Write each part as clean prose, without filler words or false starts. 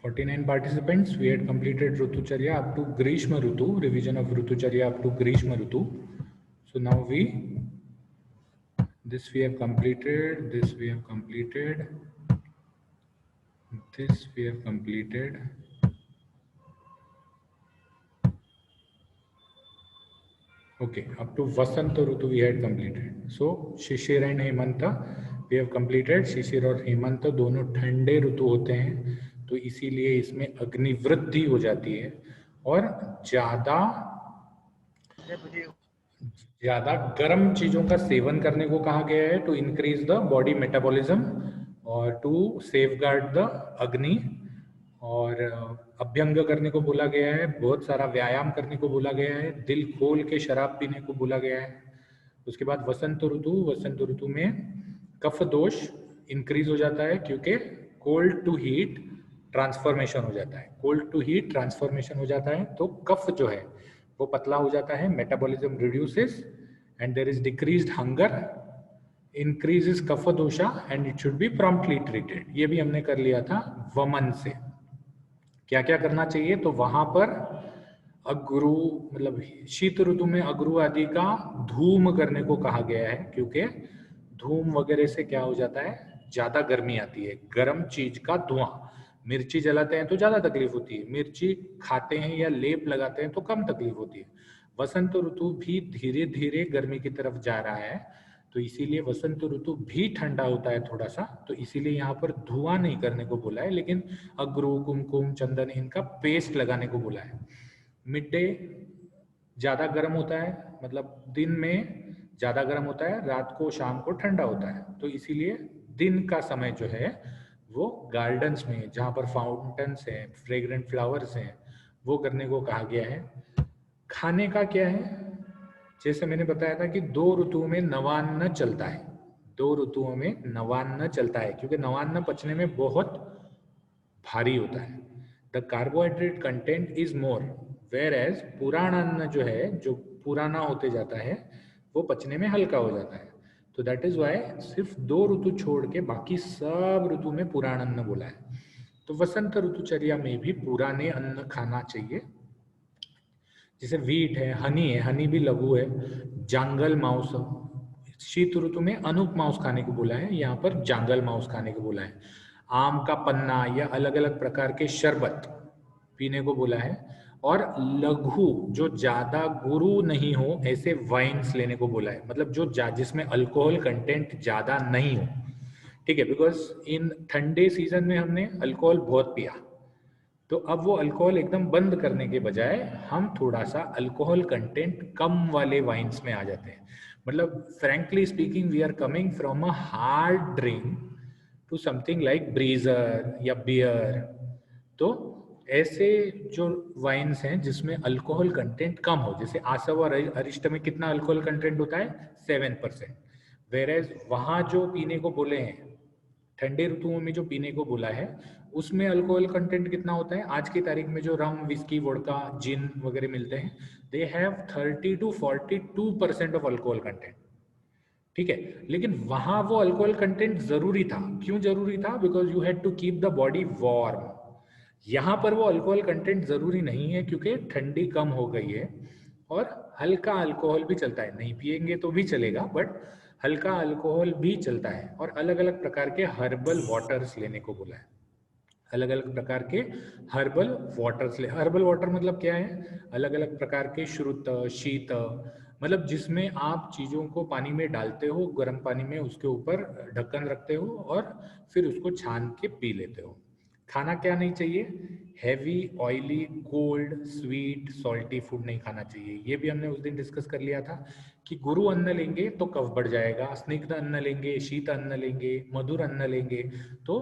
49 participants. We had completed Rutucharya up to Grishma Rutu, revision of Rutucharya up to Grishma Rutu. So now this we have completed, this we have completed, this we have completed. Okay, up to Vasanta Rutu we had completed. So Shishir and Hemanta we have completed. Shishir और हेमंत दोनों ठंडे ऋतु होते हैं, तो इसीलिए इसमें अग्निवृद्धि हो जाती है और ज्यादा गर्म चीजों का सेवन करने को कहा गया है, to increase the body metabolism और टू सेफगार्ड द अग्नि, और अभ्यंग करने को बोला गया है, बहुत सारा व्यायाम करने को बोला गया है, दिल खोल के शराब पीने को बोला गया है। उसके बाद वसंत ऋतु में कफ दोष इंक्रीज हो जाता है क्योंकि कोल्ड टू हीट ट्रांसफॉर्मेशन हो जाता है, कोल्ड टू हीट ट्रांसफॉर्मेशन हो जाता है, तो कफ जो है वो पतला हो जाता है, metabolism reduces and there is decreased hunger, increases kapha dosha and it should be promptly treated. ये भी हमने कर लिया था वमन से। क्या क्या करना चाहिए, तो वहां पर अगरू मतलब शीत ऋतु में अगरू आदि का धूम करने को कहा गया है, क्योंकि धूम वगैरह से क्या हो जाता है, ज्यादा गर्मी आती है, गर्म चीज का धुआं। मिर्ची जलाते हैं तो ज्यादा तकलीफ होती है, मिर्ची खाते हैं या लेप लगाते हैं तो कम तकलीफ होती है। वसंत ऋतु भी धीरे धीरे गर्मी की तरफ जा रहा है, तो इसीलिए वसंत ऋतु भी ठंडा होता है थोड़ा सा, तो इसीलिए यहाँ पर धुआं नहीं करने को बोला है, लेकिन अगरू कुमकुम चंदन इनका पेस्ट लगाने को बोला है। मिड डे ज्यादा गर्म होता है, मतलब दिन में ज्यादा गर्म होता है, रात को शाम को ठंडा होता है, तो इसीलिए दिन का समय जो है वो गार्डन्स में जहाँ पर फाउंटेन्स हैं, फ्रेग्रेंट फ्लावर्स हैं, वो करने को कहा गया है। खाने का क्या है, जैसे मैंने बताया था कि 2 ऋतुओं में नवान्न चलता है, 2 ऋतुओं में नवान्न चलता है, क्योंकि नवान्न पचने में बहुत भारी होता है। The carbohydrate content is more, whereas पुराणान्न जो है, जो पुराना होते जाता है, वो पचने में हल्का हो जाता है। तो दैट इज वाई सिर्फ 2 ऋतु छोड़ के बाकी सब ऋतु में पुराणान्न बोला है। तो वसंत ऋतुचर्या में भी पुराने अन्न खाना चाहिए, जैसे वीट है, हनी भी लघु है, जांगल मांस, शीत ऋतु में अनूप मांस खाने को बोला है, यहाँ पर जांगल मांस खाने को बोला है। आम का पन्ना या अलग अलग प्रकार के शरबत पीने को बोला है, और लघु जो ज्यादा गुरु नहीं हो ऐसे वाइन्स लेने को बोला है, मतलब जो जिसमें अल्कोहल कंटेंट ज्यादा नहीं हो, ठीक है, बिकॉज इन ठंडे सीजन में हमने अल्कोहल बहुत पिया, तो अब वो अल्कोहल एकदम बंद करने के बजाय हम थोड़ा सा अल्कोहल कंटेंट कम वाले वाइन्स में आ जाते हैं। मतलब frankly speaking we are coming from a hard drink to something like breezer या बियर, तो ऐसे जो वाइन्स हैं जिसमें अल्कोहल कंटेंट कम हो, जैसे आसव और अरिष्ट में कितना अल्कोहल कंटेंट होता है, 7%, वेरेज वहां जो पीने को बोले हैं ठंडे ऋतुओं में जो पीने को बोला है उसमें अल्कोहल कंटेंट कितना होता है, आज की तारीख में जो रम विस्की वोडका जिन वगैरह मिलते हैं, they have 30 to 42% of alcohol content, ठीक है। लेकिन वहां वो अल्कोहल कंटेंट जरूरी था, क्यों जरूरी था, because you had to keep the body warm. यहाँ पर वो अल्कोहल कंटेंट जरूरी नहीं है क्योंकि ठंडी कम हो गई है और हल्का अल्कोहल भी चलता है, नहीं पिएंगे तो भी चलेगा बट हल्का अल्कोहल भी चलता है। और अलग अलग प्रकार के हर्बल वाटर्स लेने को बोला है, अलग अलग प्रकार के हर्बल वाटर्स ले। हर्बल वाटर मतलब क्या है, अलग अलग प्रकार के श्रुत शीत, मतलब जिसमें आप चीजों को पानी में डालते हो, गर्म पानी में, उसके ऊपर ढक्कन रखते हो और फिर उसको छान के पी लेते हो। खाना क्या नहीं चाहिए, heavy oily cold sweet salty food नहीं खाना चाहिए, ये भी हमने उस दिन डिस्कस कर लिया था कि गुरु अन्न लेंगे तो कफ बढ़ जाएगा, स्निग्ध अन्न लेंगे, शीत अन्न लेंगे, मधुर अन्न लेंगे तो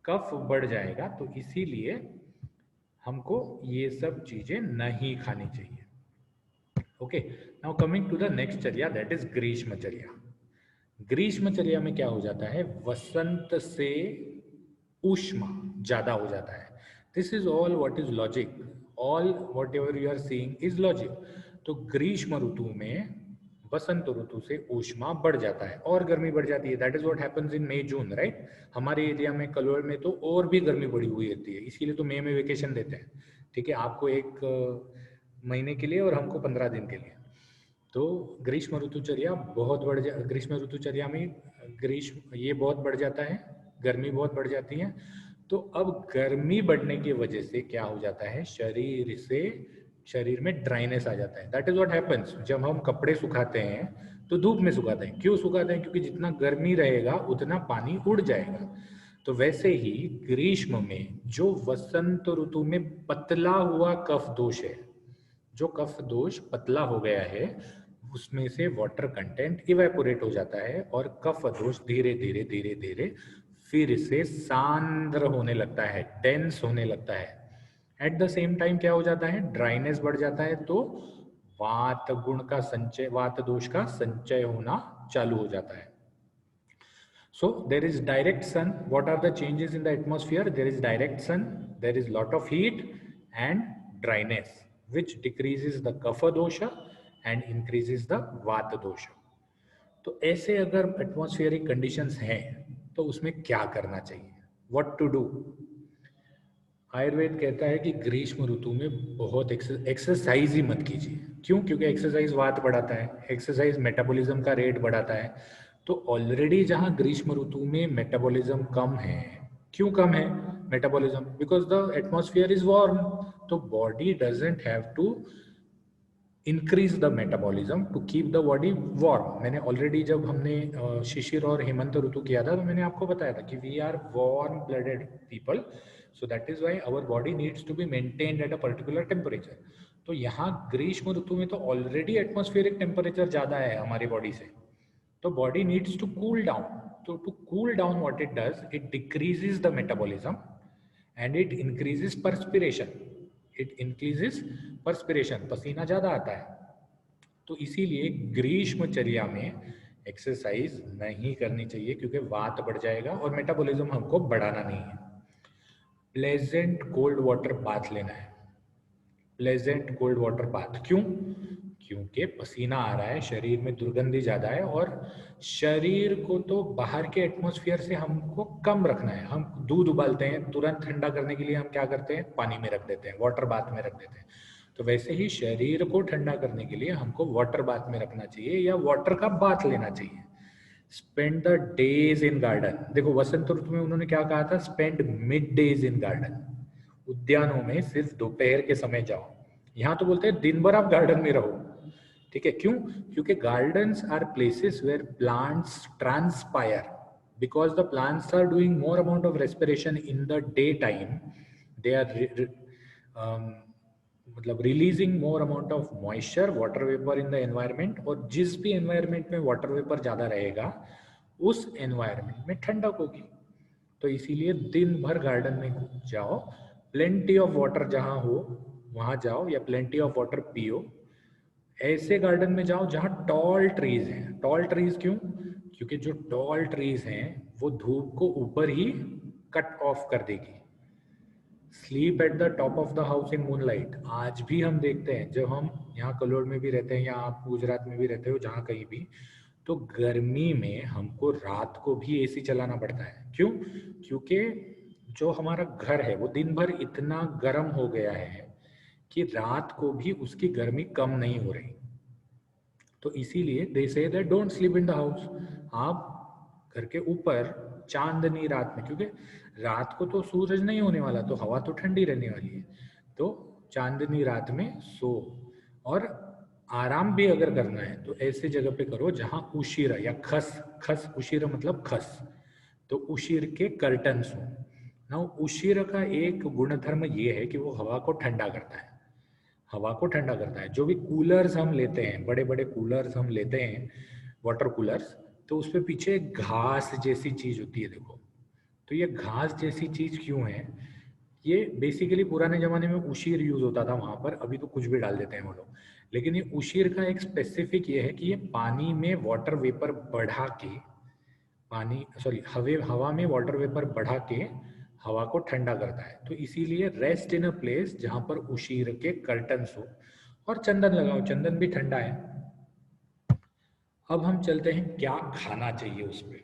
कफ बढ़ जाएगा, तो इसीलिए हमको ये सब चीजें नहीं खानी चाहिए। Okay, now coming to the next charya, that is grishmacharya. ग्रीष्मचर्या में क्या हो जाता है, वसंत से ऊष्मा ज्यादा हो जाता है। This is all what is logic, all whatever you are seeing is logic. तो ग्रीष्म ऋतु में वसंत ऋतु से ऊष्मा बढ़ जाता है और गर्मी बढ़ जाती है. That is what happens in May June, right. हमारे एरिया में कलोल में तो और भी गर्मी बढ़ी हुई रहती है, इसीलिए तो मई में वेकेशन देते हैं. ठीक है, आपको 1 महीने के लिए और हमको 15 दिन के लिए. तो ग्रीष्म ऋतुचर्या बहुत ग्रीष्म ऋतुचर्या में ग्रीष्म ये बहुत बढ़ जाता है, गर्मी बहुत बढ़ जाती है. तो अब गर्मी बढ़ने की वजह से क्या हो जाता है, शरीर में ड्राइनेस आ जाता है. That is what happens. जब हम कपड़े सुखाते हैं तो धूप में सुखाते हैं. क्यों सुखाते हैं? क्योंकि जितना गर्मी रहेगा उतना पानी उड़ जाएगा. तो वैसे ही ग्रीष्म में जो वसंत ऋतु में पतला हुआ कफ दोष है, जो कफ दोष पतला हो गया है, उसमें से वाटर कंटेंट इवेपोरेट हो जाता है और कफ दोष धीरे धीरे धीरे धीरे फिर से सांद्र होने लगता है, डेंस होने लगता है. एट द सेम टाइम क्या हो जाता है, ड्राइनेस बढ़ जाता है. तो वात गुण का संचय, वात दोष का संचय होना चालू हो जाता है. So there is direct sun. What are the changes in the atmosphere? There is direct sun, there is lot of heat and dryness, which decreases the kapha dosha and increases the vata dosha. तो ऐसे अगर atmospheric conditions हैं तो उसमें क्या करना चाहिए, what to do. Ayurveda कहता है कि ग्रीष्म ऋतु में बहुत एक्सरसाइज ही मत कीजिए. क्यों? क्योंकि एक्सरसाइज वात बढ़ाता है, एक्सरसाइज मेटाबॉलिज्म का रेट बढ़ाता है. तो ऑलरेडी जहां ग्रीष्म ऋतु में मेटाबॉलिज्म कम है, क्यों कम है metabolism? Because the atmosphere is warm. तो body doesn't have to increase the metabolism to keep the body warm. मैंने ऑलरेडी जब हमने शिशिर और हेमंत ऋतु किया था तो मैंने आपको बताया था कि we are warm blooded people, so that is why our body needs to be maintained at a particular temperature. तो यहाँ ग्रीष्म ऋतु में तो ऑलरेडी एटमॉस्फेरिक टेम्परेचर ज्यादा है हमारी बॉडी से, तो body needs to cool down. तो to cool down what it does, it decreases the metabolism and it increases perspiration. It increases perspiration, पसीना ज्यादा आता है. तो इसीलिए ग्रीष्मचर्या में एक्सरसाइज नहीं करनी चाहिए, क्योंकि वात बढ़ जाएगा और मेटाबॉलिज्म हमको बढ़ाना नहीं है. प्लेजेंट कोल्ड वाटर बाथ लेना है. Pleasant cold water bath. क्यों? क्योंकि पसीना आ रहा है, शरीर में दुर्गंधी ज्यादा है और शरीर को तो बाहर के एटमॉस्फेयर से हमको कम रखना है. हम दूध उबालते हैं, तुरंत ठंडा करने के लिए हम क्या करते हैं, पानी में रख देते हैं, वाटर बाथ में रख देते हैं. तो वैसे ही शरीर को ठंडा करने के लिए हमको वाटर बाथ में रखना चाहिए या वाटर का बाथ लेना चाहिए. Spend the days in garden. देखो वसंत ऋतु में उन्होंने क्या कहा था, spend mid days in garden. उद्यानों में सिर्फ दोपहर के समय जाओ. यहाँ तो बोलते हैं दिन भर आप गार्डन में रहो. ठीक है, क्यों? क्योंकि gardens are places where plants transpire, because the plants are doing more amount of respiration in the day time. They are मतलब releasing more amount of moisture, water vapour in the environment. और जिस भी environment में water vapour ज्यादा रहेगा उस environment में ठंडक होगी. तो इसीलिए दिन भर गार्डन में जाओ, प्लेंटी ऑफ वाटर जहां हो वहां जाओ या प्लेंटी ऑफ वाटर पियो. ऐसे गार्डन में जाओ जहां टॉल ट्रीज हैं. टॉल ट्रीज क्यों? क्योंकि जो टॉल ट्रीज हैं वो धूप को ऊपर ही कट ऑफ कर देगी. Sleep at the top of the house in moonlight. आज भी हम देखते हैं, जब हम यहाँ कलोल में भी रहते हैं या आप गुजरात में भी रहते हो, जहाँ कहीं भी, तो गर्मी में हमको रात को भी एसी चलाना पड़ता है. क्यों? क्योंकि जो हमारा घर है वो दिन भर इतना गर्म हो गया है कि रात को भी उसकी गर्मी कम नहीं हो रही. तो इसीलिए they say that don't sleep in the house. आप घर के ऊपर चांदनी रात में, क्योंकि रात को तो सूरज नहीं होने वाला, तो हवा तो ठंडी रहने वाली है, तो चांदनी रात में सो. और आराम भी अगर करना है तो ऐसे जगह पे करो जहां उशीर या खस उशीर मतलब खस, तो उशीर के कर्टन्स हो ना. उशीर का एक गुणधर्म ये है कि वो हवा को ठंडा करता है. हवा को ठंडा करता है. जो भी कूलर्स हम लेते हैं, बड़े बड़े कूलर्स हम लेते हैं, वाटर कूलर्स, तो उस पे पीछे घास जैसी चीज होती है. देखो, तो ये घास जैसी चीज क्यों है? ये बेसिकली पुराने जमाने में उशीर यूज होता था वहां पर, अभी तो कुछ भी डाल देते हैं वो लोग. लेकिन ये उशीर का एक स्पेसिफिक ये है कि ये पानी में वाटर वेपर बढ़ा के, हवा में वाटर वेपर बढ़ा के हवा को ठंडा करता है. तो इसीलिए रेस्ट इन अ प्लेस जहां पर उशीर के कर्टन्स हो. और चंदन लगाओ, चंदन भी ठंडा है. अब हम चलते हैं क्या खाना चाहिए उसमें।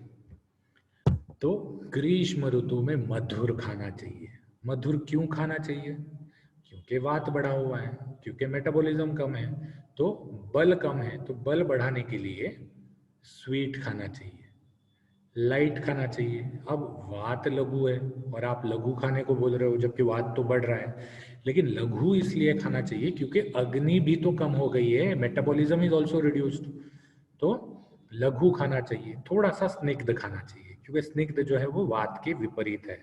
तो ग्रीष्म ऋतु में मधुर खाना चाहिए। मधुर क्यों खाना चाहिए? क्योंकि वात बढ़ा हुआ है, क्योंकि मेटाबॉलिज्म कम है, तो बल कम है, तो बल बढ़ाने के लिए स्वीट खाना चाहिए, लाइट खाना चाहिए। अब वात लघु है और आप लघु खाने को बोल रहे हो, जबकि वात तो बढ़ रहा है। लेकिन लघु इसलिए खाना चाहिए क्योंकि अग्नि भी तो कम हो गई है, मेटाबॉलिज्म इज ऑल्सो रिड्यूस्ड। तो लघु खाना चाहिए, थोड़ा सा स्निग्ध खाना चाहिए, क्योंकि स्निग्ध जो है वो वात के विपरीत है।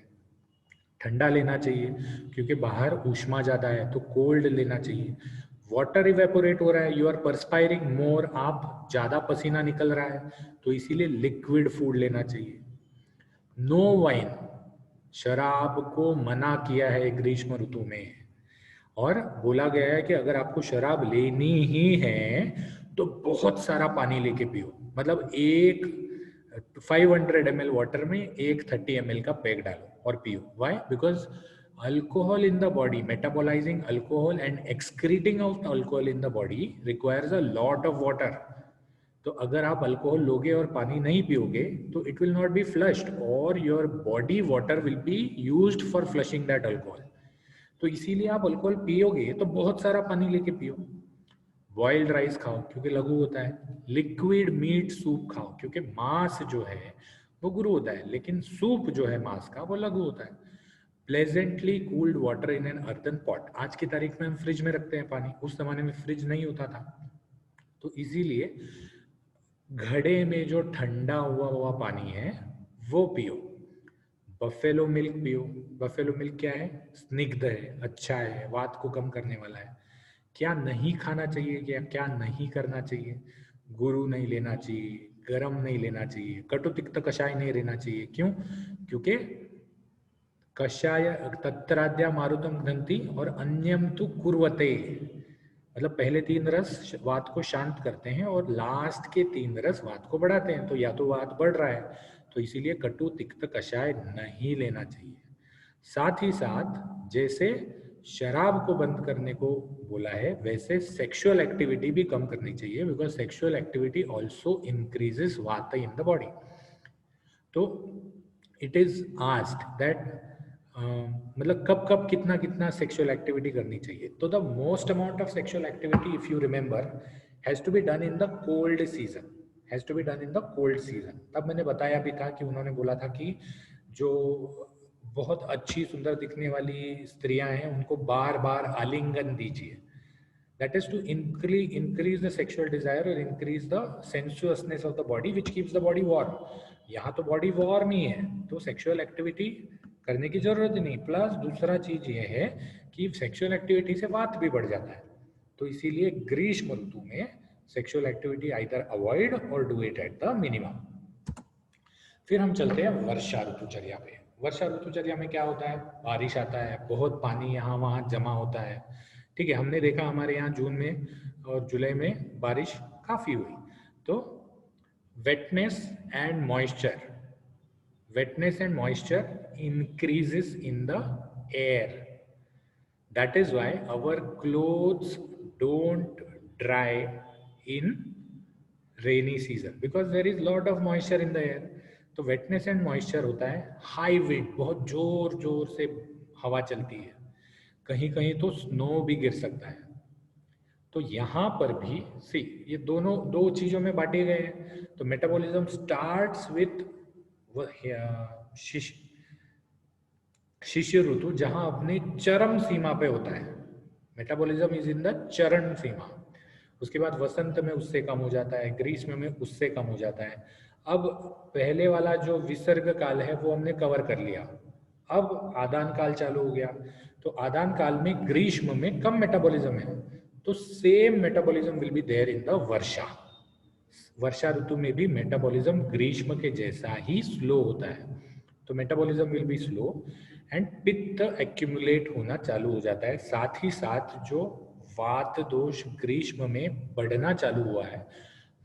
ठंडा लेना चाहिए क्योंकि बाहर ऊष्मा ज्यादा है, तो कोल्ड लेना चाहिए। वाटर इवेपोरेट हो रहा है, यू आर परस्पायरिंग मोर, आप ज्यादा पसीना निकल रहा है, तो इसीलिए लिक्विड फूड लेना चाहिए। नो वाइन, शराब को मना किया है ग्रीष्म ऋतु में, और बोला गया है कि अगर आपको शराब लेनी ही है तो बहुत सारा पानी लेके पियो। मतलब एक 500 ml वाटर में एक 30 ml का पैक डालो और पियो। Why? Because alcohol in the body, metabolising alcohol and excreting out alcohol in the body requires a lot of water. तो अगर आप अल्कोहल लोगे और पानी नहीं पियोगे तो it will not be flushed, और your body water will be used for flushing that alcohol. तो इसीलिए आप अल्कोहल पियोगे तो बहुत सारा पानी लेके पियो। बॉइल्ड राइस खाओ क्योंकि लघु होता है। लिक्विड मीट सूप खाओ क्योंकि मांस जो है वो गुरु होता है, लेकिन सूप जो है मांस का वो लघु होता है। Pleasantly cooled water in an earthen pot, आज की तारीख में हम फ्रिज में रखते हैं पानी, उस जमाने में फ्रिज नहीं होता था, तो इसीलिए घड़े में जो ठंडा हुआ हुआ पानी है वो पियो। बफेलो मिल्क पियो। बफेलो मिल्क क्या है? स्निग्ध है, अच्छा है, वात को कम करने वाला है। क्या नहीं खाना चाहिए, क्या क्या नहीं करना चाहिए? गुरु नहीं लेना चाहिए, गरम नहीं लेना चाहिए, कटु तिक्त कषाय नहीं लेना चाहिए। क्यों? क्योंकि कषाय तत्राद्या मारुतम घ्नन्ति और अन्यम तु कुर्वते, मतलब पहले 3 रस वात को शांत करते हैं और लास्ट के 3 रस वात को बढ़ाते हैं। तो या तो वात बढ़ रहा है, तो इसीलिए कटु तिक्त कषाय नहीं लेना चाहिए। साथ ही साथ जैसे शराब को बंद करने को बोला है, वैसे सेक्सुअल एक्टिविटी भी कम करनी चाहिए, because sexual activity also increases वात इन द बॉडी। तो इट इज आस्क्ड दैट मतलब कब कब कितना कितना सेक्सुअल एक्टिविटी करनी चाहिए। तो the most amount of sexual activity, if you remember, has to be done in the cold season, has to be done in the cold season. तब मैंने बताया भी था कि उन्होंने बोला था कि जो बहुत अच्छी सुंदर दिखने वाली स्त्रियां हैं उनको बार बार आलिंगन दीजिए। That is to increase the sexual desire or increase the sensuousness of the body, which keeps the body warm. यहाँ तो बॉडी वार्म ही है, तो सेक्सुअल एक्टिविटी करने की जरूरत नहीं। प्लस दूसरा चीज ये है कि सेक्सुअल एक्टिविटी से वात भी बढ़ जाता है, तो इसीलिए ग्रीष्म ऋतु में सेक्सुअल एक्टिविटी आइदर अवॉइड और do it at the minimum. फिर हम चलते हैं वर्षा ऋतुचर्या पे। वर्षा ऋतुचर्या में क्या होता है? बारिश आता है, बहुत पानी यहाँ वहाँ जमा होता है। ठीक है, हमने देखा हमारे यहाँ जून में और जुलाई में बारिश काफी हुई। तो वेटनेस and moisture, wetness and moisture increases in the air. That is why our clothes don't dry in rainy season, because there is lot of moisture in the air. तो wetness and moisture होता है, high wind, बहुत जोर जोर से हवा चलती है, कहीं कहीं तो स्नो भी गिर सकता है। तो यहाँ पर भी सी ये दोनों दो चीजों में बांटे गए हैं। तो मेटाबॉलिज्म स्टार्ट्स विथ शिशिर ऋतु, जहां अपने चरम सीमा पे होता है। मेटाबॉलिज्म इज इन द चरण सीमा। उसके बाद वसंत में उससे कम हो जाता है, ग्रीष्म में उससे कम हो जाता है। अब पहले वाला जो विसर्ग काल है वो हमने कवर कर लिया, अब आदान काल चालू हो गया। तो आदान काल में ग्रीष्म में कम मेटाबॉलिज्म है, तो same metabolism will be there in the वर्षा। वर्षा ऋतु में भी मेटाबॉलिज्म ग्रीष्म के जैसा ही स्लो होता है। तो metabolism will be slow and पित्त एक्यूमुलेट होना चालू हो जाता है। साथ ही साथ जो वात दोष ग्रीष्म में बढ़ना चालू हुआ है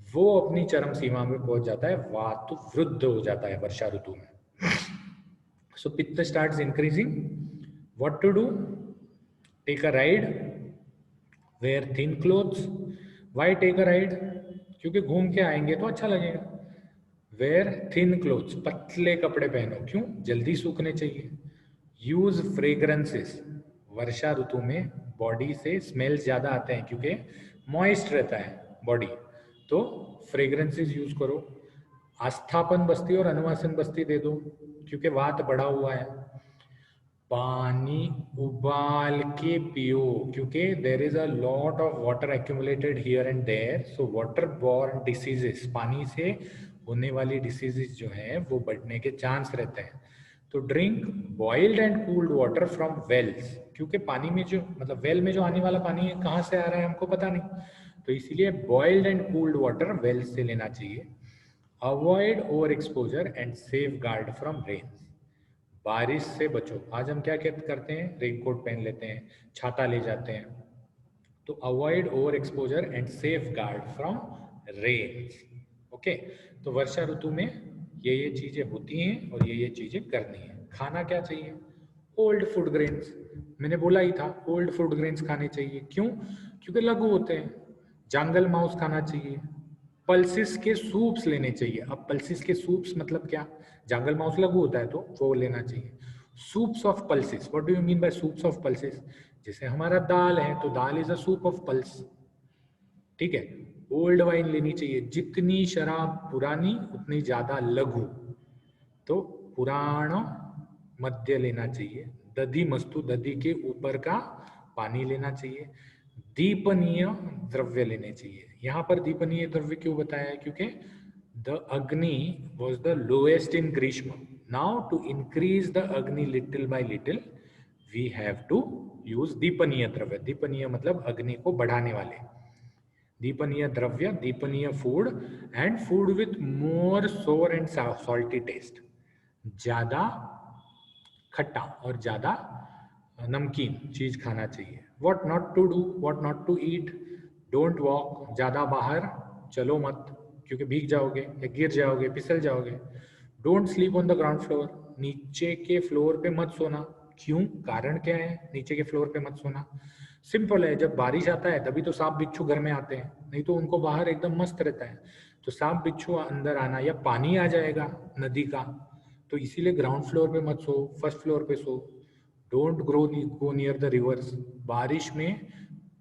वो अपनी चरम सीमा में पहुंच जाता है, वात वृद्ध हो जाता है वर्षा ऋतु में। So pitta starts increasing. What to do? Take a ride, wear thin clothes. Why take a ride? क्योंकि घूम के आएंगे तो अच्छा लगेगा। वेयर थिन क्लोथ्स, पतले कपड़े पहनो, क्यों? जल्दी सूखने चाहिए। यूज फ्रेग्रेंसेस, वर्षा ऋतु में बॉडी से स्मेल्स ज्यादा आते हैं क्योंकि मॉइस्ट रहता है बॉडी, तो फ्रेग्रेंसेस यूज करो। आस्थापन बस्ती और अनुवासन बस्ती दे दो क्योंकि वात बढ़ा हुआ है। पानी उबाल के पियो क्योंकि there is a lot of water accumulated here and there, so water borne diseases, पानी से होने वाली डिसीजेस जो है वो बढ़ने के चांस रहते हैं। तो drink boiled and cooled water from wells, क्योंकि पानी में जो मतलब वेल में जो आने वाला पानी है कहाँ से आ रहा है हमको पता नहीं, तो इसीलिए boiled and cooled water wells से लेना चाहिए। Avoid over exposure and safeguard from rain, बारिश से बचो। आज हम क्या करते हैं, रेनकोट पहन लेते हैं, छाता ले जाते हैं। तो avoid over exposure and safeguard from rain. Okay, तो वर्षा ऋतु में ये चीजें होती हैं और ये चीजें करनी है। खाना क्या चाहिए? ओल्ड फूड ग्रेन्स, मैंने बोला ही था ओल्ड फूड ग्रेन्स खाने चाहिए। क्यों? क्योंकि लघु होते हैं। जंगल माउस खाना चाहिए। पल्सिस के सूप्स लेने चाहिए। अब पल्सिस के सूप्स मतलब क्या? जंगल माउस लघु होता है तो वो लेना चाहिए। Soups of pulses, what do you mean by soups of pulses? जैसे हमारा दाल है तो dal is a soup of pulse, ठीक है। ओल्ड वाइन लेनी चाहिए, जितनी शराब पुरानी उतनी ज्यादा लघु, तो पुराण मध्य लेना चाहिए। दधी मस्तु, दधी के ऊपर का पानी लेना चाहिए। दीपनीय द्रव्य लेने चाहिए। यहाँ पर दीपनीय द्रव्य क्यों बताया है? क्योंकि द अग्नि वॉज द लोएस्ट इन ग्रीष्म, नाउ टू इंक्रीज द अग्नि little by little we have to use दीपनीय द्रव्य। दीपनीय मतलब अग्नि को बढ़ाने वाले। दीपनीय द्रव्य, दीपनीय food and food with more sour and salty test, ज्यादा खट्टा और ज्यादा नमकीन चीज खाना चाहिए। What not to do, what not to eat, don't walk, ज्यादा बाहर चलो मत क्योंकि भीग जाओगे या गिर जाओगे, फिसल जाओगे। Don't sleep on the ground floor, नीचे के फ्लोर पे मत सोना। क्यों? कारण क्या है नीचे के फ्लोर पे मत सोना? सिंपल है, जब बारिश आता है तभी तो सांप बिच्छू घर में आते हैं, नहीं तो उनको बाहर एकदम मस्त रहता है। तो सांप बिच्छू अंदर आना या पानी आ जाएगा नदी का, तो इसीलिए ग्राउंड फ्लोर पे मत सो, फर्स्ट फ्लोर पे सो। Don't go near the rivers, बारिश में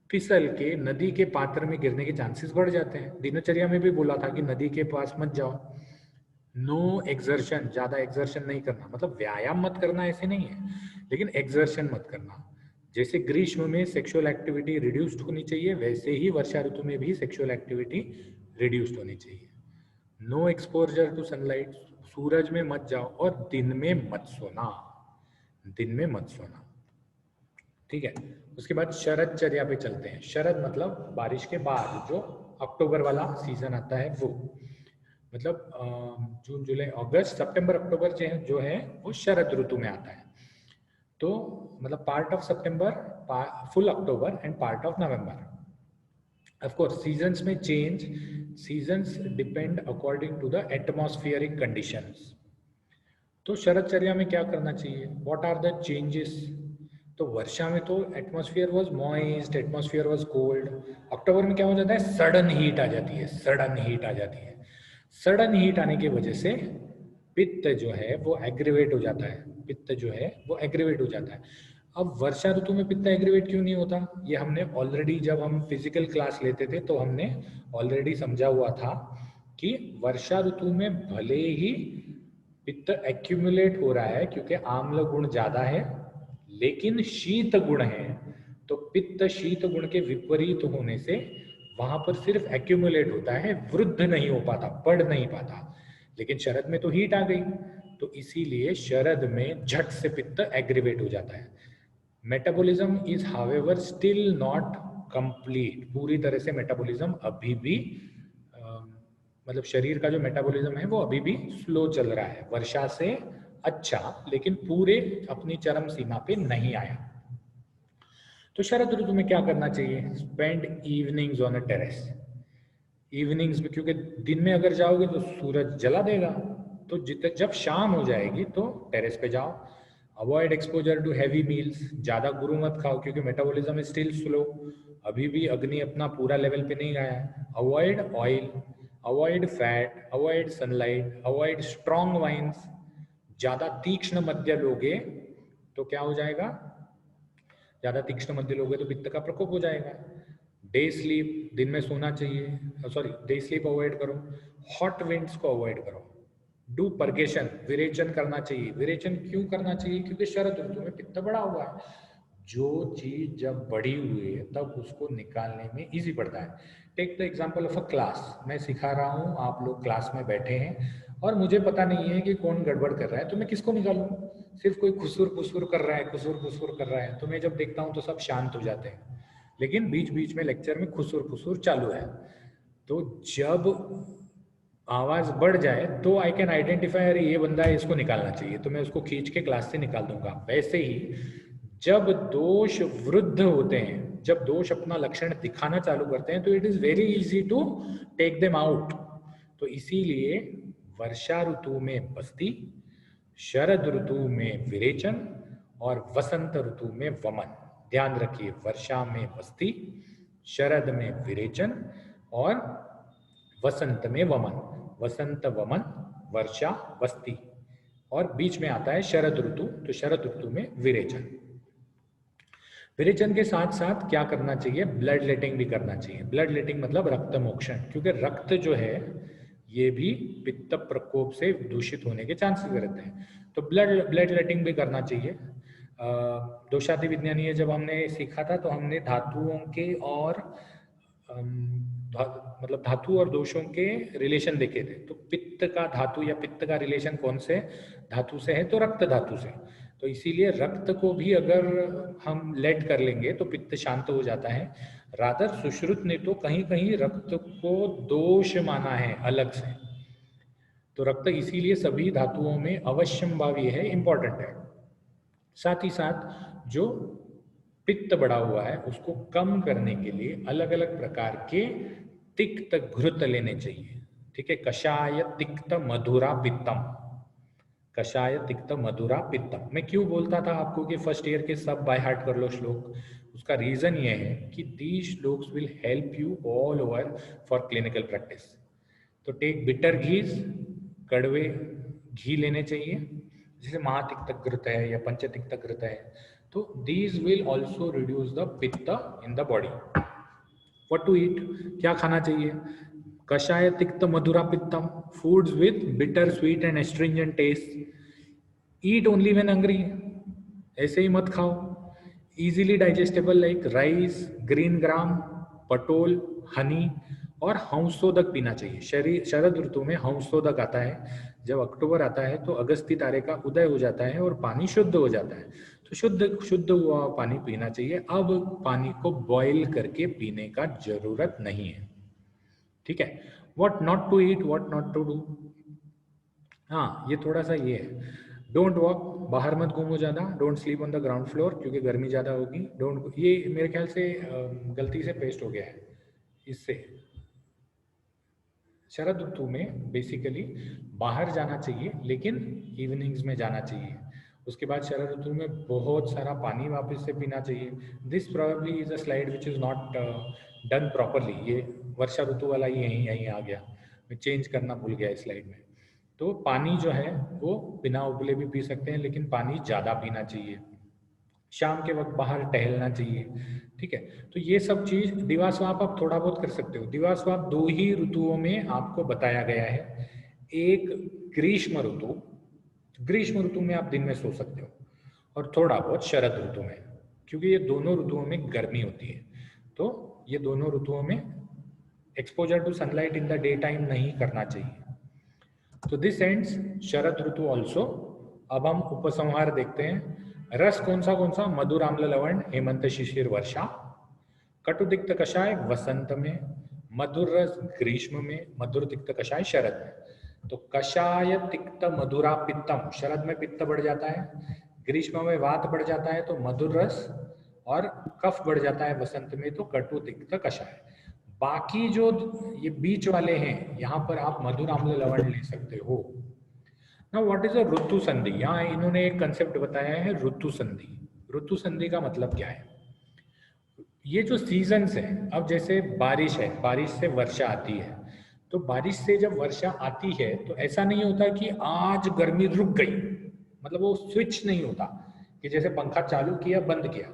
फिसल के नदी के पात्र में गिरने के चांसेस बढ़ जाते हैं। दिनचर्या में भी बोला था कि नदी के पास मत जाओ। नो एक्सर्शन, ज्यादा एक्सर्शन नहीं करना, मतलब व्यायाम मत करना ऐसे नहीं है, लेकिन एक्सर्शन मत करना। जैसे ग्रीष्म में सेक्सुअल एक्टिविटी रिड्यूस्ड होनी चाहिए, वैसे ही वर्षा ऋतु में भी सेक्सुअल एक्टिविटी रिड्यूस्ड होनी चाहिए। नो एक्सपोजर टू सनलाइट, सूरज में मत जाओ और दिन में मत सोना, दिन में मत सोना, ठीक है। उसके बाद शरदचर्या पे चलते हैं। शरद मतलब बारिश के बाद जो अक्टूबर वाला सीजन आता है वो, मतलब जून जुलाई अगस्त सितंबर अक्टूबर जो है वो शरद ऋतु में आता है। तो मतलब part of September, full October and part of November. Of course seasons में change, seasons depend according to the atmospheric conditions. तो शरदचर्या में क्या करना चाहिए? What are the changes? तो वर्षा में तो atmosphere was moist, atmosphere was cold. अक्टूबर में क्या हो जाता है? सडन हीट आ जाती है, सडन हीट आ जाती है। सडन हीट आने की वजह से पित्त जो है वो एग्रीवेट हो जाता है, पित्त जो है वो एग्रीवेट हो जाता है। अब वर्षा ऋतु में पित्त एग्रीवेट क्यों नहीं होता? ये हमने ऑलरेडी जब हम फिजिकल क्लास लेते थे तो हमने ऑलरेडी समझा हुआ था कि वर्षा ऋतु में भले ही पित्त एक्यूमुलेट हो रहा है क्योंकि आम्ल गुण ज्यादा है, लेकिन शीत गुण है, तो पित्त शीत गुण के विपरीत होने से वहां पर सिर्फ एक्यूमुलेट होता है, वृद्ध नहीं हो पाता, बढ़ नहीं पाता। लेकिन शरद में तो हीट आ गई, तो इसीलिए शरद में झट से पित्त एग्रीवेट हो जाता है। Metabolism is however still not complete, पूरी तरह से मेटाबॉलिज्म अभी भी मतलब शरीर का जो मेटाबॉलिज्म है वो अभी भी स्लो चल रहा है, वर्षा से अच्छा, लेकिन पूरे अपनी चरम सीमा पे नहीं आया। तो शरद ऋतु में क्या करना चाहिए? Spend evenings on a terrace. Evenings में, क्योंकि दिन में अगर जाओगे तो सूरज जला देगा, तो जब शाम हो जाएगी तो टेरेस पे जाओ। Avoid exposure to heavy meals, ज्यादा गुरु मत खाओ क्योंकि मेटाबॉलिज्म इज स्टिल स्लो, अभी भी अग्नि अपना पूरा लेवल पे नहीं गया है। Avoid oil, avoid fat, avoid sunlight, avoid strong wines. ज्यादा तीक्ष्ण मद्य लोगे तो क्या हो जाएगा, ज्यादा तीक्ष्ण मद्य लोगे तो पित्त का प्रकोप हो जाएगा। डे स्लीप, दिन में सोना चाहिए, सॉरी डे स्लीप अवॉइड करो। हॉट विंड्स को अवॉइड करो। डू पर्गेशन, विरेचन करना चाहिए। विरेचन क्यों करना चाहिए, क्योंकि शरद ऋतु में पित्त बढ़ा हुआ है। जो चीज जब बढ़ी हुई है तब उसको निकालने में इजी पड़ता है। Take the example of a class, मैं सिखा रहा हूँ, आप लोग क्लास में बैठे हैं और मुझे पता नहीं है कि कौन गड़बड़ कर रहा है, तो मैं किसको निकालूं? सिर्फ कोई खुसुर फुसुर कर रहा है, खुसुर फुसुर कर रहा है, तो मैं जब देखता हूँ तो सब शांत हो जाते हैं। लेकिन बीच बीच में लेक्चर में खुसुर फुसुर चालू है, तो जब आवाज बढ़ जाए तो आई कैन आइडेंटिफाई, अरे ये बंदा है, इसको निकालना चाहिए, तो मैं उसको खींच के क्लास से निकाल दूंगा। वैसे ही जब दोष वृद्ध होते हैं, जब दोष अपना लक्षण दिखाना चालू करते हैं, तो it is very easy to take them out. तो इसीलिए वर्षा ऋतु में बस्ती, शरद ऋतु में विरेचन और वसंत ऋतु में वमन। ध्यान रखिए, वर्षा में बस्ती, शरद में विरेचन और वसंत में वमन। वसंत वमन, वर्षा बस्ती, और बीच में आता है शरद ऋतु, तो शरद ऋतु में विरेचन। विरेचन के साथ साथ क्या करना चाहिए, ब्लड लेटिंग भी करना चाहिए। ब्लड लेटिंग मतलब रक्त मोक्षण, क्योंकि रक्त जो है ये भी पित्त प्रकोप से दूषित होने के चांसेस रहते हैं, तो ब्लड लेटिंग भी करना चाहिए। दोषाति विज्ञानीय जब हमने सीखा था तो हमने धातुओं के और मतलब धातु और दोषों के रिलेशन देखे थे। तो पित्त का धातु या पित्त का रिलेशन कौन से धातु से है, तो रक्त धातु से। तो इसीलिए रक्त को भी अगर हम लेट कर लेंगे तो पित्त शांत हो जाता है। रादर सुश्रुत ने तो कहीं कहीं रक्त को दोष माना है अलग से। तो रक्त इसीलिए सभी धातुओं में अवश्यंभावी है, इंपॉर्टेंट है। साथ ही साथ जो पित्त बढ़ा हुआ है उसको कम करने के लिए अलग अलग प्रकार के तिक्त घृत लेने चाहिए। ठीक है, कषाय तिक्त मधुरा पित्तम, कषाय तिक्त मधुरा पित्तम। मैं क्यों बोलता था आपको कि फर्स्ट ईयर के सब बाय हार्ट कर लो श्लोक, उसका रीजन ये है कि these shlokas will help you all over for clinical practice. तो टेक बिटर घीज, कड़वे घी लेने चाहिए, जैसे महातिक्त घृत है या पंचतिक्त घृत है, तो these will also reduce the pitta in the body. What to eat? क्या खाना चाहिए? कषाय तिक्त मधुरा पित्तम, foods with bitter, sweet and astringent taste. Eat only when hungry. ऐसे ही मत खाओ. Easily digestible like rice, green gram, पटोल, Honey और हंसोदक पीना चाहिए। शरद ऋतु में हंसोदक आता है। जब अक्टूबर आता है तो अगस्ती तारे का उदय हो जाता है और पानी शुद्ध हो जाता है, तो शुद्ध हुआ पानी पीना चाहिए। अब पानी को बॉईल करके पीने का जरूरत नहीं है। ठीक है, what not to eat, what not to do. हाँ, ये थोड़ा सा ये है, डोंट वॉक, बाहर मत घूमो ज्यादा, don't sleep on the ground floor क्योंकि गर्मी ज्यादा होगी। डोंट, ये मेरे ख्याल से गलती से पेस्ट हो गया है इससे। शरद ऋतु में बेसिकली बाहर जाना चाहिए लेकिन इवनिंग्स में जाना चाहिए। उसके बाद शरद ऋतु में बहुत सारा पानी वापस से पीना चाहिए। This probably is a slide which is not done properly. ये वर्षा ऋतु वाला ही यहीं यहीं आ गया, मैं चेंज करना भूल गया इस स्लाइड में। तो पानी जो है वो बिना उबले भी पी सकते हैं, लेकिन पानी ज़्यादा पीना चाहिए। शाम के वक्त बाहर टहलना चाहिए। ठीक है, तो ये सब चीज दिवास्वाप आप थोड़ा बहुत कर सकते हो। दिवास्वाप 2 ही ऋतुओं में आपको बताया गया है। एक ग्रीष्म ऋतु, ग्रीष्म ऋतु में आप दिन में सो सकते हो, और थोड़ा बहुत शरद ऋतु में, क्योंकि ये दोनों ऋतुओं में गर्मी होती है। तो ये दोनों ऋतुओं में exposure to sunlight in the day time नहीं करना चाहिए। तो this ends sharad ritu also. अब हम उपसंहार देखते हैं। रस कौन सा? मधुर आम्ल लवण हेमंत शिशिर वर्षा, कटुतिक्त कषाय वसंत में, मधुर रस ग्रीष्म में, मधुर तिक्त कषाय शरद में। तो कषाय तिक्त मधुरा पित्तम, शरद में पित्त बढ़ जाता है, ग्रीष्म में वात बढ़ जाता है तो मधुर रस, और कफ बढ़ जाता है वसंत में तो कटु तिक्त कषाय। बाकी जो ये बीच वाले हैं यहाँ पर आप मधुर आम्ल लवण ले सकते हो। नाउ व्हाट इज अ ऋतु संधि? यहाँ इन्होंने एक कंसेप्ट बताया है ऋतु संधि। ऋतु संधि का मतलब क्या है? ये जो सीजन्स है, अब जैसे बारिश है, बारिश से वर्षा आती है, तो बारिश से जब वर्षा आती है तो ऐसा नहीं होता कि आज गर्मी रुक गई, मतलब वो स्विच नहीं होता कि जैसे पंखा चालू किया बंद किया।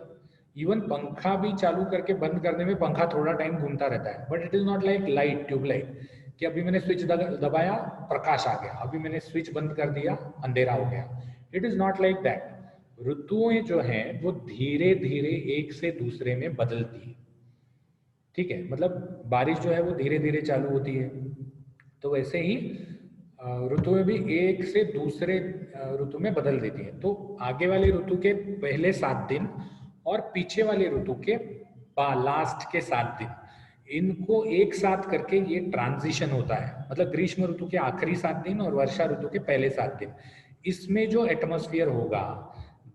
इवन पंखा भी चालू करके बंद करने में पंखा थोड़ा टाइम घूमता रहता है, but it is not like light, tube light, कि अभी मैंने स्विच दबाया प्रकाश आ गया, अभी मैंने स्विच बंद कर दिया अंधेरा हो गया। It is not like that. ऋतुएं जो हैं वो धीरे धीरे एक से दूसरे में बदलती है, ठीक है, मतलब बारिश जो है वो धीरे धीरे चालू होती है, तो वैसे ही ऋतुएं भी एक से दूसरे ऋतु में बदल देती है। तो आगे वाले ऋतु के पहले 7 दिन और पीछे वाले ऋतु के लास्ट के 7 दिन, इनको एक साथ करके ये ट्रांजिशन होता है, मतलब ग्रीष्म ऋतु के आखिरी 7 दिन और वर्षा ऋतु के पहले 7 दिन। इसमें जो एटमॉस्फेयर होगा,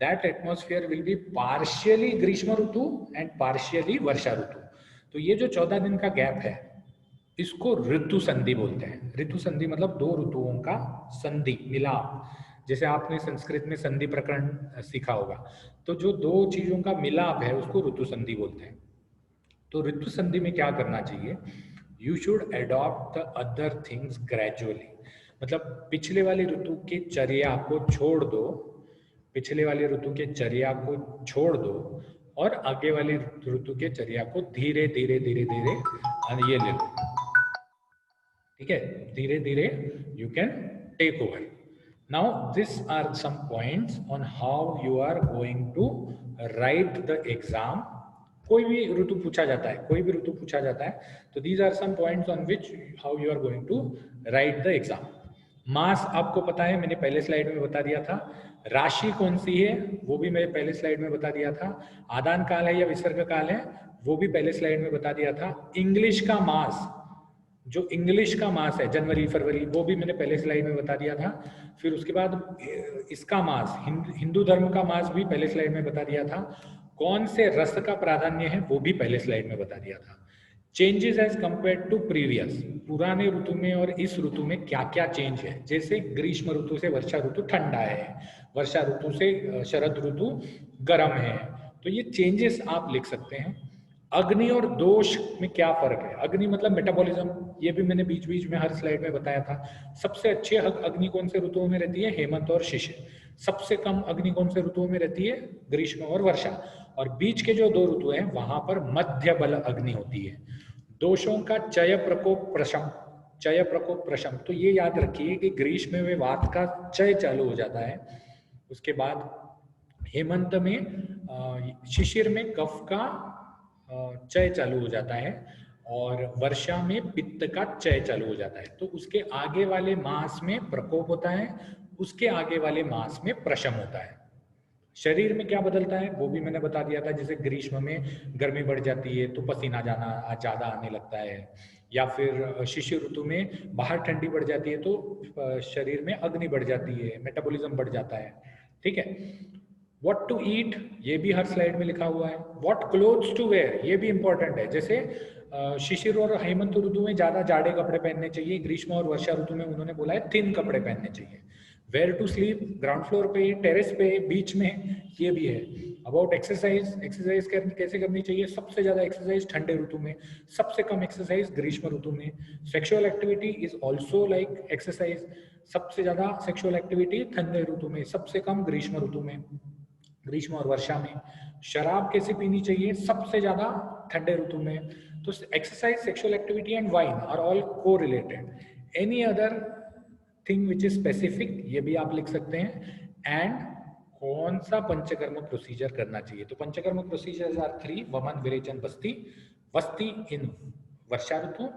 that atmosphere will be partially ग्रीष्म ऋतु एंड पार्शियली वर्षा ऋतु। तो ये जो 14 दिन का गैप है, इसको ऋतु संधि बोलते हैं। ऋतु संधि मतलब दो ऋतुओं का संधि, मिलाप। जैसे आपने संस्कृत में संधि प्रकरण सीखा होगा, तो जो दो चीजों का मिलाप है उसको ऋतु संधि बोलते हैं। तो ऋतु संधि में क्या करना चाहिए, you should adopt the other things gradually, मतलब पिछले वाले ऋतु के चर्या को छोड़ दो, पिछले वाले ऋतु के चर्या को छोड़ दो और आगे वाले ऋतु के चर्या को धीरे धीरे धीरे धीरे ये ले लो, ठीक है, धीरे धीरे you can take over. Now this are some points on how you are going to write the exam. कोई भी ऋतु पूछा जाता है, कोई भी ऋतु पूछा जाता है, तो these are some points on which how you are going to write the exam. मास आपको पता है, मैंने पहले स्लाइड में बता दिया था। राशि कौन सी है वो भी मैंने पहले स्लाइड में बता दिया था। आदान काल है या विसर्ग काल है वो भी पहले स्लाइड में बता दिया था। इंग्लिश का मास, जो इंग्लिश का मास है जनवरी फरवरी, वो भी मैंने पहले स्लाइड में बता दिया था। फिर उसके बाद इसका मास, हिंदू धर्म का मास भी पहले स्लाइड में बता दिया था। कौन से रस का प्राधान्य है वो भी पहले स्लाइड में बता दिया था। Changes as compare to previous, पुराने ऋतु में और इस ऋतु में क्या क्या चेंज है। जैसे ग्रीष्म ऋतु से वर्षा ऋतु ठंडा है, वर्षा ऋतु से शरद ऋतु गर्म है, तो ये चेंजेस आप लिख सकते हैं। अग्नि और दोष में क्या फर्क है, अग्नि मतलब मेटाबॉलिज्म, ये भी मैंने बीच बीच में हर स्लाइड में बताया था। सबसे अच्छी अग्नि कौन से ऋतुओं में रहती है, हेमंत और शिशिर। सबसे कम अग्नि कौन से ऋतुओं में रहती है, ग्रीष्म और वर्षा। और बीच के जो दो ऋतु हैं वहां पर मध्य बल अग्नि होती है। दोषों का चय प्रकोप प्रशम, चय प्रकोप प्रशम, तो ये याद रखिए कि ग्रीष्म में वात का चय चालू हो जाता है, उसके बाद हेमंत में शिशिर में कफ का चय चालू हो जाता है, और वर्षा में पित्त का चय चालू हो जाता है। तो उसके आगे वाले मास में प्रकोप होता है, उसके आगे वाले मास में प्रशम होता है। शरीर में क्या बदलता है वो भी मैंने बता दिया था। जैसे ग्रीष्म में गर्मी बढ़ जाती है तो पसीना जाना ज्यादा आने लगता है, या फिर शिशिर ऋतु में बाहर ठंडी बढ़ जाती है तो शरीर में अग्नि बढ़ जाती है, मेटाबॉलिज्म बढ़ जाता है, ठीक है। व्हाट टू ईट ये भी हर स्लाइड में लिखा हुआ है। व्हाट क्लोथ्स टू वेयर ये भी इंपॉर्टेंट है। जैसे शिशिर और हेमंत ऋतु में ज्यादा जाड़े कपड़े पहनने चाहिए, ग्रीष्म और वर्षा ऋतु में उन्होंने बोला है थिन कपड़े पहनने चाहिए। Where to sleep, ground floor पे, टेरेस पे, बीच में, ये भी है। अबाउट एक्सरसाइज, एक्सरसाइज कैसे करनी चाहिए, सबसे ज्यादा एक्सरसाइज ठंडे ऋतु में, सबसे कम एक्सरसाइज ग्रीष्म ऋतु में। Sexual activity is also like exercise, सबसे ज्यादा सेक्सुअल एक्टिविटी ठंडे ऋतु में, सबसे कम ग्रीष्म ऋतु में, ग्रीष्म और वर्षा में। शराब कैसे पीनी चाहिए, सबसे ज्यादा ठंडे ऋतु में। तो exercise, sexual activity and wine are all correlated. Any other thing which is specific ये भी आप लिख सकते हैं। एंड कौन सा पंचकर्म प्रोसीजर करना चाहिए, तो पंचकर्म प्रोसीजर्स आर 3: वमन, विरेचन, वस्ती। वस्ती इन वर्षा ऋतु,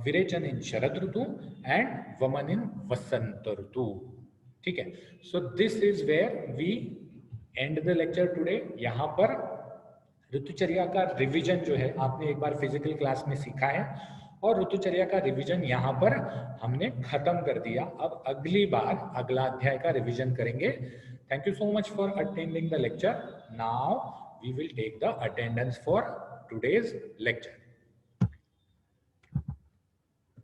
विरेचन इन शरद ऋतु एंड वमन इन वसंत ऋतु, ठीक है। So this is where we end the lecture today. यहाँ पर ऋतुचर्या का रिवीजन जो है आपने एक बार फिजिकल क्लास में सीखा है, और ऋतुचर्या का रिवीजन यहाँ पर हमने खत्म कर दिया। अब अगली बार अगला अध्याय का रिवीजन करेंगे। Thank you so much for attending the lecture. Now we will take the attendance for today's lecture.